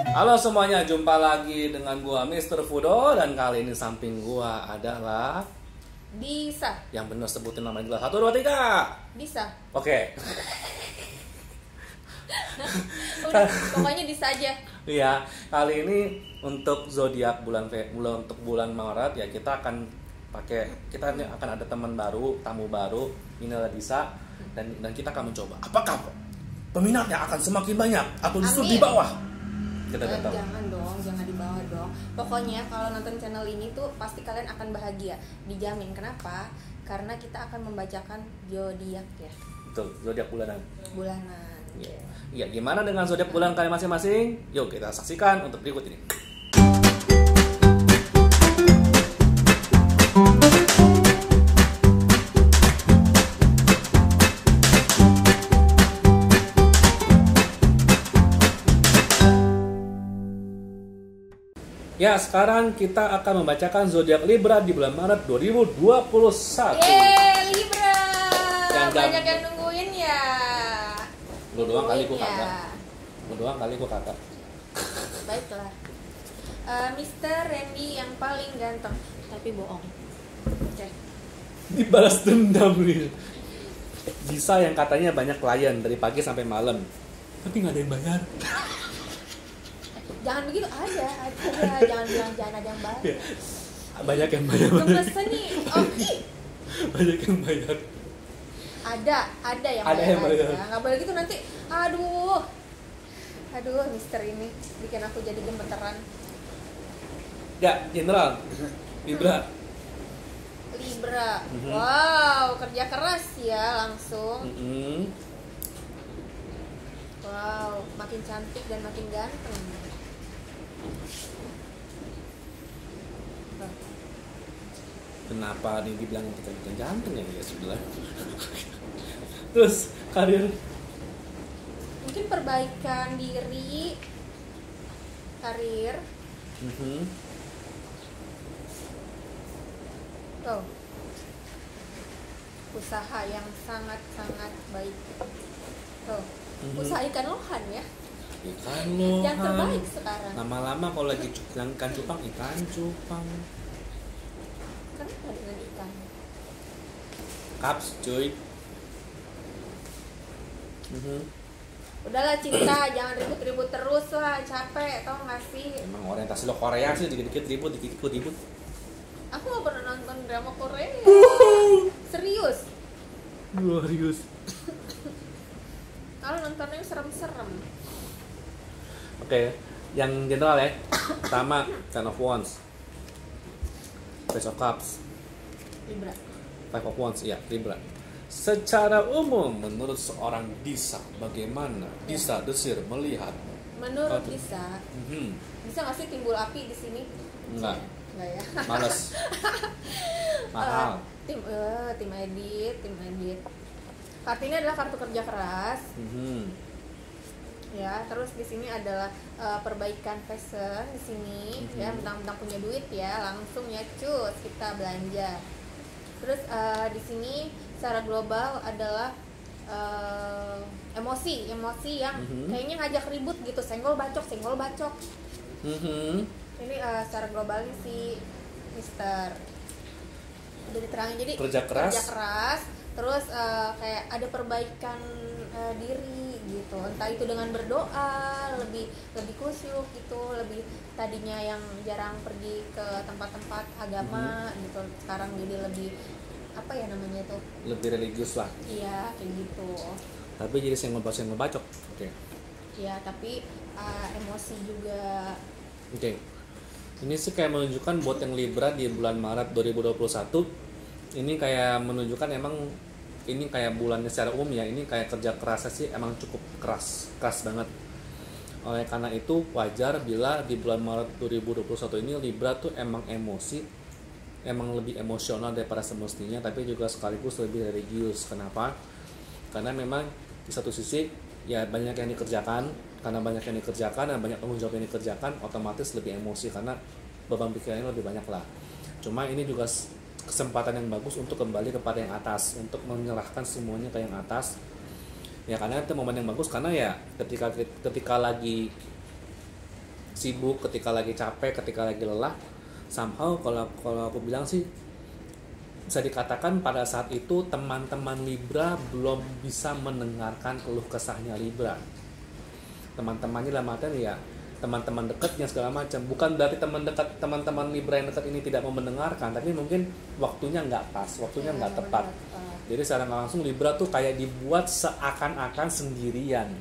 Halo semuanya, jumpa lagi dengan gua Mr. Fudo dan kali ini samping gua adalah Bisa. yang bener sebutin namanya jelas. 1, 2, 3. Bisa. Oke. Udah, pokoknya bisa aja. Iya, kali ini untuk zodiak untuk bulan Maret ya kita akan ini akan ada teman baru, tamu baru, ini adalah Disa dan kita akan mencoba apakah peminatnya akan semakin banyak atau justru di bawah. Kita tahu. Jangan dong, jangan di bawah dong. Pokoknya kalau nonton channel ini tuh pasti kalian akan bahagia, dijamin. Kenapa? Karena kita akan membacakan zodiak ya. Betul, zodiak bulanan. Bulanan. Ya, gimana dengan zodiak bulan kalian masing-masing? Yuk kita saksikan untuk berikut ini. Ya, sekarang kita akan membacakan zodiak Libra di bulan Maret 2021. Libra. Banyak yang nungguin ya. Lu doang kali gua kagak. Baiklah. Mr. Randy yang paling ganteng, tapi bohong. Oke. Dibalas dendam nih. Bisa yang katanya banyak klien dari pagi sampai malam, tapi nggak ada yang bayar. Jangan begitu, ada. Jangan bilang jangan ada yang bayar. Banyak yang bayar. Gemes nih. Banyak yang bayar. Ada yang bayar. Nggak boleh gitu nanti. Aduh, Mister ini bikin aku jadi gemeteran. Ya, general Libra. Wow, kerja keras ya langsung. Wow, makin cantik dan makin ganteng. Kenapa nih dibilang kita bukan ganteng ya sudah. Terus karir mungkin perbaikan diri, karir. Tuh, usaha yang sangat baik. Tuh, usaha ikan lohan ya. Ikan lohan. Yang terbaik sekarang. Lama-lama kalau lagi ikan cupang, ikan cupang. Kenapa dengan ikan? Cups, cuy. Udahlah cinta, jangan ribut-ribut terus lah, capek, tau gak sih? Emang orientasi lo Korea sih, dikit-dikit ribut, dikit-dikit ribut. Aku gak pernah nonton drama Korea. Serius. Kalau nontonnya serem-serem. Oke, yang general ya. Pertama, Ten of Wands, Page of Cups, Libra. Five of Wands, ya Libra. Secara umum, menurut seorang Disa, bagaimana Disa desir melihat? Menurut Disa, bisa nggak sih timbul api di sini? Enggak ya. Males. Mahal. Tim edit. Kartu ini adalah kartu kerja keras. Ya, terus di sini adalah perbaikan fashion di sini. Ya, mentang-mentang punya duit ya, langsung ya cus kita belanja. Terus di sini secara global adalah emosi yang kayaknya ngajak ribut gitu, senggol bacok. Ini secara globalnya si Mister udah diterangin, jadi kerja keras terus kayak ada perbaikan diri gitu, entah itu dengan berdoa, lebih khusyuk gitu, lebih tadinya yang jarang pergi ke tempat-tempat agama gitu, sekarang jadi lebih apa ya namanya tuh, lebih religius lah. Iya, kayak gitu. Tapi jadi senggol bacok. Oke. Iya, tapi emosi juga. Oke. Ini sih kayak menunjukkan buat yang Libra di bulan Maret 2021 ini kayak menunjukkan emang ini kayak bulannya secara umum ya, ini kayak kerja kerasnya sih emang cukup keras banget. Oleh karena itu wajar bila di bulan Maret 2021 ini Libra tuh emang emang lebih emosional daripada semestinya, tapi juga sekaligus lebih religius. Kenapa? Karena memang di satu sisi ya banyak yang dikerjakan, karena banyak yang dikerjakan dan banyak tanggung jawab yang dikerjakan, otomatis lebih emosi karena beban pikirannya lebih banyak lah. Cuma ini juga kesempatan yang bagus untuk kembali kepada yang atas, untuk menyerahkan semuanya ke yang atas. Ya karena itu momen yang bagus, karena ya ketika lagi sibuk, ketika lagi capek, ketika lagi lelah, somehow kalau aku bilang sih bisa dikatakan pada saat itu teman-teman Libra belum bisa mendengarkan keluh kesahnya Libra. Teman-temannya dalam artian ya teman-teman dekatnya segala macam. Bukan berarti teman-teman Libra yang dekat ini tidak mau mendengarkan, tapi mungkin waktunya nggak pas, waktunya nggak tepat. Jadi secara langsung Libra tuh kayak dibuat seakan-akan sendirian,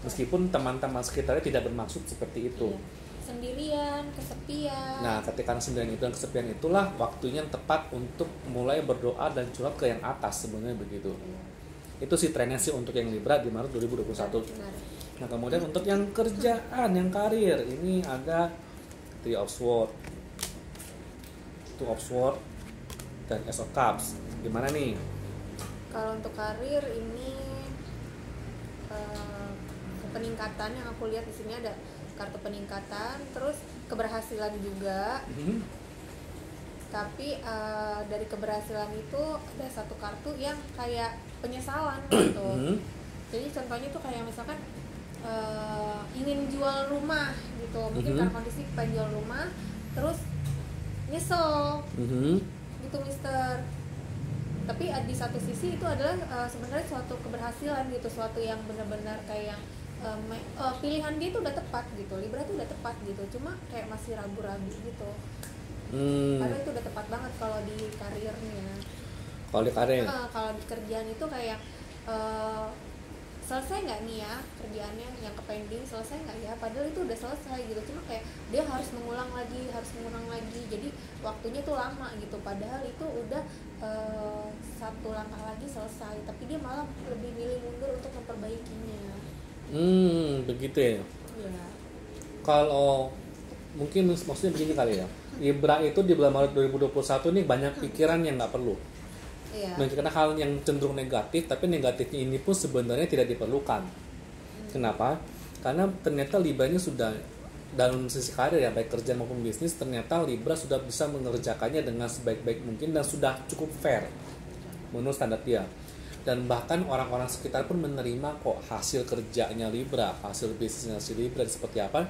meskipun teman-teman sekitarnya tidak bermaksud seperti itu. Sendirian, kesepian. Nah, ketika sendirian itu dan kesepian itulah waktunya yang tepat untuk mulai berdoa dan curhat ke yang atas, sebenarnya begitu. Itu sih trennya sih untuk yang Libra di Maret 2021. Benar. Nah, kemudian untuk yang kerjaan, yang karir, ini ada Three of Swords, Two of Swords, dan Ace of Cups. Gimana nih? Kalau untuk karir ini peningkatan yang aku lihat di sini ada kartu peningkatan, terus keberhasilan juga. Tapi dari keberhasilan itu ada satu kartu yang kayak penyesalan gitu. Jadi contohnya tuh kayak misalkan ingin jual rumah gitu, mungkin karena kondisi pengen jual rumah, terus nyesel gitu Mister. Tapi di satu sisi itu adalah sebenarnya suatu keberhasilan gitu, suatu yang benar-benar kayak pilihan dia itu udah tepat gitu, Libra tuh udah tepat gitu, cuma kayak masih ragu-ragu gitu. Karena itu udah tepat banget kalau di karirnya. Kalau di karir? Kalau di kerjaan itu kayak selesai nggak nih ya kerjaannya yang pending, selesai nggak ya, padahal itu udah selesai gitu, cuma kayak dia harus mengulang lagi, jadi waktunya tuh lama gitu, padahal itu udah satu langkah lagi selesai, tapi dia malah lebih milih mundur untuk memperbaikinya. Begitu ya. Iya. Kalau mungkin maksudnya begini kali ya, Libra itu di bulan Maret 2021 nih banyak pikiran yang nggak perlu. Karena hal yang cenderung negatif, tapi negatifnya ini pun sebenarnya tidak diperlukan. Kenapa? Karena ternyata Libra ini sudah dalam sisi karir ya, baik kerja maupun bisnis, ternyata Libra sudah bisa mengerjakannya dengan sebaik-baik mungkin dan sudah cukup fair menurut standar dia. Dan bahkan orang-orang sekitar pun menerima kok hasil kerjanya Libra, hasil bisnisnya si Libra seperti apa.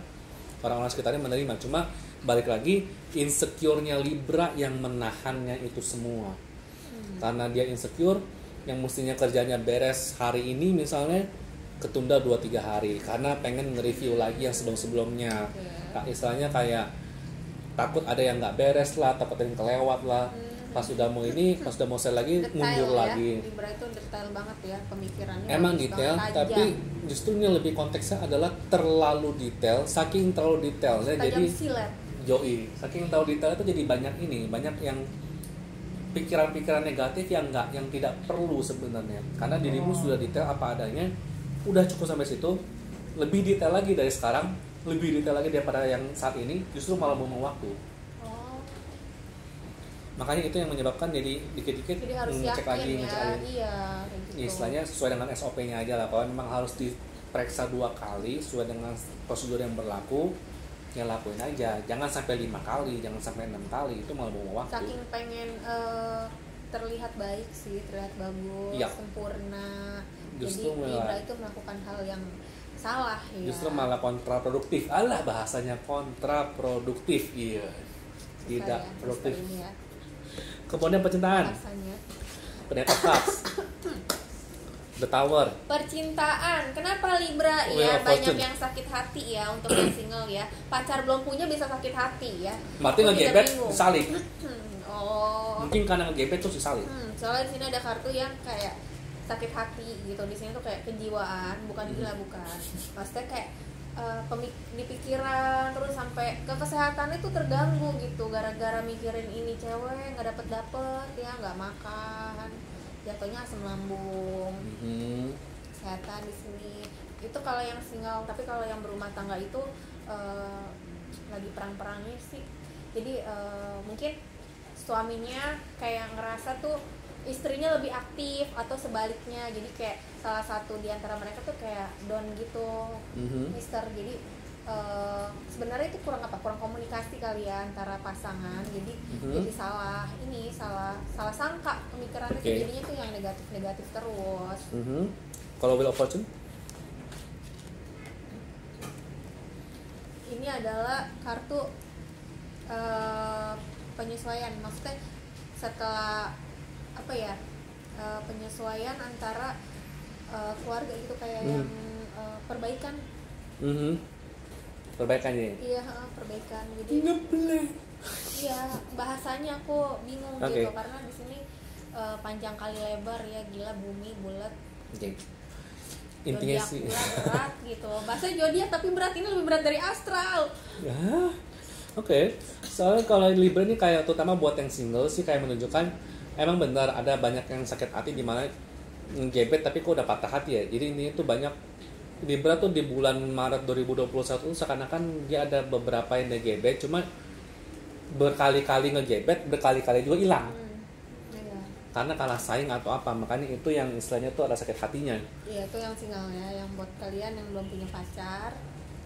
Orang-orang sekitarnya menerima, cuma balik lagi insecure-nya Libra yang menahannya itu semua. Karena dia insecure, yang mestinya kerjanya beres hari ini misalnya ketunda 2-3 hari karena pengen nge-review lagi yang sebelum-sebelumnya. Nah, istilahnya kayak takut ada yang nggak beres lah, takut ada yang kelewat lah. Pas sudah mau sel lagi Detail mundur ya. lagi. Libra itu detail banget ya pemikirannya. Emang detail, tapi justru ini lebih konteksnya adalah terlalu detail, saking terlalu detailnya jadi saking terlalu detail itu jadi banyak yang pikiran-pikiran negatif yang tidak perlu sebenarnya, karena dirimu sudah detail apa adanya, udah cukup sampai situ. Lebih detail lagi dari sekarang, lebih detail lagi daripada yang saat ini, justru malah buang waktu. Makanya itu yang menyebabkan jadi dikit-dikit ngecek lagi. Iya, gitu. Istilahnya sesuai dengan SOP-nya aja lah. Kalau memang harus diperiksa 2 kali sesuai dengan prosedur yang berlaku, ya lakuin aja. Jangan sampai 5 kali, jangan sampai 6 kali, itu malah buang waktu. Saking pengen terlihat baik sih, terlihat bagus, sempurna. Justru jadi Libra itu melakukan hal yang salah ya. Justru malah kontraproduktif. Alah, bahasanya kontraproduktif. Iya. Tidak produktif. Ya. Kemudian percintaan. Pendeta Cups. The Tower. Percintaan. Kenapa Libra ya banyak yang sakit hati ya untuk yang single ya. Pacar belum punya bisa sakit hati ya. Berarti ngegebet disalib. Mungkin karena ngegebet tuh disalib. Soalnya di sini ada kartu yang kayak sakit hati gitu. Di sini tuh kayak kejiwaan, bukan gila bukan. Maksudnya kayak di pikiran terus sampai ke kesehatan itu terganggu gitu gara-gara mikirin ini cewek nggak dapet ya, nggak makan, jatuhnya asam lambung. Kesehatan di sini itu kalau yang single, tapi kalau yang berumah tangga itu lagi perang-perangnya sih. Jadi mungkin suaminya kayak ngerasa tuh istrinya lebih aktif atau sebaliknya, jadi kayak salah satu di antara mereka tuh kayak down gitu, Mister. Jadi sebenarnya itu kurang komunikasi kali ya antara pasangan, jadi salah sangka pemikirannya. Jadinya tuh yang negatif terus. Kalau Wheel of Fortune ini ini adalah kartu penyesuaian, maksudnya setelah apa ya, penyesuaian antara keluarga gitu, kayak yang perbaikan. Perbaikannya. Iya, perbaikan. Jadi iya, bahasanya aku bingung gitu karena di sini panjang kali lebar ya, gila, bumi bulat. Intinya zodiak sih berat gitu. Bahasa zodiak tapi berat, ini lebih berat dari astral. Ya. Soalnya kalau Libra ini kayak terutama buat yang single sih kayak menunjukkan emang benar ada banyak yang sakit hati di mana gebet tapi kok udah patah hati ya. Jadi ini tuh banyak Libra tuh di bulan Maret 2021 tuh seakan-akan dia ada beberapa yang dia gebet, cuma berkali-kali ngegebet, berkali-kali juga hilang. Karena kalah saing atau apa, makanya itu yang istilahnya tuh ada sakit hatinya. Iya, itu yang single ya, yang buat kalian yang belum punya pacar.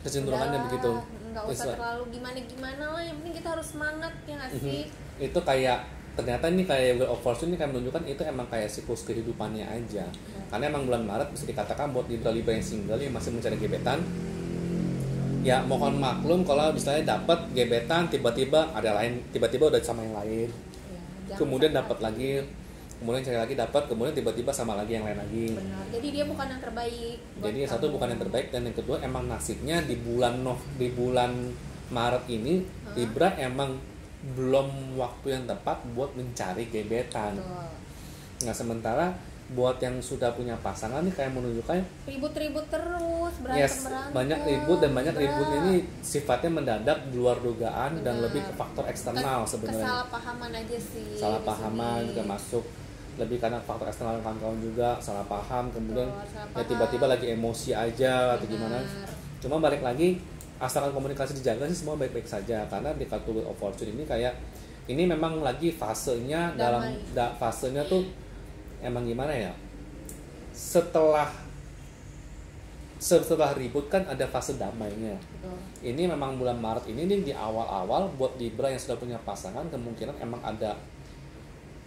Kecenderungannya begitu. Nggak usah terlalu gimana-gimana lah, yang penting kita harus semangat ya nggak sih? Itu kayak ternyata ini kayak Wheel of Fortune ini kayak menunjukkan itu emang kayak siklus kehidupannya aja. Karena emang bulan Maret bisa dikatakan buat Libra-Libra yang single yang masih mencari gebetan, ya mohon maklum kalau misalnya dapat gebetan tiba-tiba ada lain, tiba-tiba udah sama yang lain, kemudian dapat lagi, kemudian cari lagi dapat, kemudian tiba-tiba sama lagi yang lain lagi. Benar. Jadi dia bukan yang terbaik. Jadi yang satu bukan yang terbaik, dan yang kedua emang nasibnya di bulan Maret ini Libra emang belum waktu yang tepat buat mencari gebetan. Nah sementara buat yang sudah punya pasangan nih kayak menunjukkan ribut-ribut terus, berantem-berantem. Banyak ribut, dan banyak ribut ini sifatnya mendadak, di luar dugaan. Benar. Dan lebih ke faktor eksternal sebenarnya. Kesalahpahaman aja sih. Salah pahaman juga masuk, lebih karena faktor eksternal kawan-kawan juga salah paham, kemudian ya tiba-tiba lagi emosi aja atau gimana. Cuma balik lagi, asalkan komunikasi dijaga sih semua baik-baik saja. Karena di kartu Wheel of Fortune ini kayak ini memang lagi fasenya fasenya tuh emang gimana ya, setelah ribut kan ada fase damainya. Ini memang bulan Maret ini nih di awal-awal buat Libra yang sudah punya pasangan kemungkinan emang ada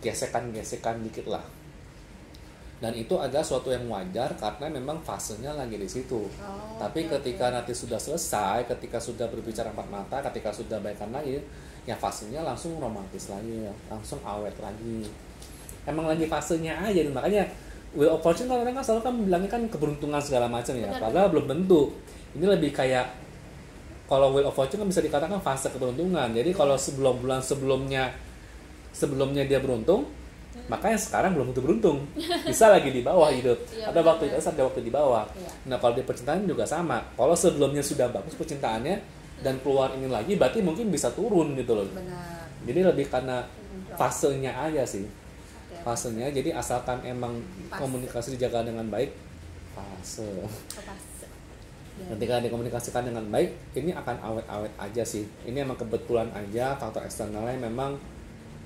gesekan-gesekan dikit lah, dan itu adalah suatu yang wajar karena memang fasenya lagi di situ. Tapi ketika nanti sudah selesai, ketika sudah berbicara empat mata, ketika sudah baikan lagi, ya fasenya langsung romantis lagi, langsung awet lagi. Emang lagi fasenya aja, makanya Wheel of Fortune kan orang kan selalu kan bilangnya kan keberuntungan segala macam ya. Padahal belum tentu. Ini lebih kayak kalau Wheel of Fortune kan bisa dikatakan fase keberuntungan. Jadi kalau bulan sebelumnya dia beruntung, makanya sekarang belum tentu beruntung. Bisa lagi di bawah hidup. Ada waktu di atas, ada waktu di bawah. Nah kalau di percintaan juga sama. Kalau sebelumnya sudah bagus percintaannya dan keluar ini lagi, berarti mungkin bisa turun gitu loh. Benar. Jadi lebih karena fasenya aja sih. Fasenya, jadi asalkan emang komunikasi dijaga dengan baik, fase. Ketika dikomunikasikan dengan baik, ini akan awet-awet aja sih. Ini emang kebetulan aja, faktor eksternalnya memang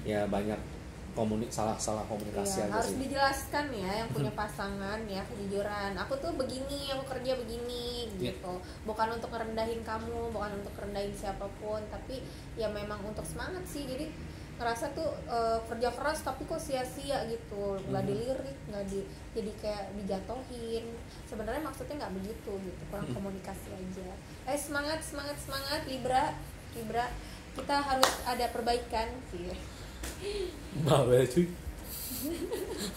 ya banyak salah komunikasi aja harus sih. Dijelaskan ya yang punya pasangan ya, kejujuran. Aku tuh begini, aku kerja begini gitu. Bukan untuk ngerendahin kamu, bukan untuk ngerendahin siapapun, tapi ya memang untuk semangat sih. Jadi ngerasa tuh kerja keras tapi kok sia-sia gitu, nggak dilirik, jadi kayak dijatuhin. Sebenarnya maksudnya nggak begitu gitu, kurang komunikasi aja. Semangat Libra, kita harus ada perbaikan sih. Bawel cuy.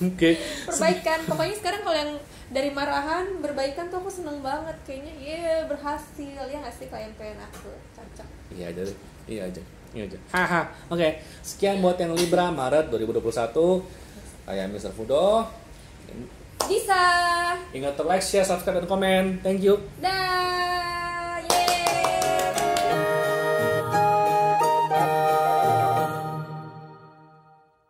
Oke. Perbaikan, pokoknya sekarang kalau yang dari marahan berbaikan tuh aku seneng banget kayaknya. Berhasil ya nggak sih, klien aku cocok. Iya aja. Haha. Oke. Sekian buat yang Libra Maret 2021. Saya Mr. Fudo. Bisa. Ingat like, share, subscribe, dan komen. Thank you. Dah.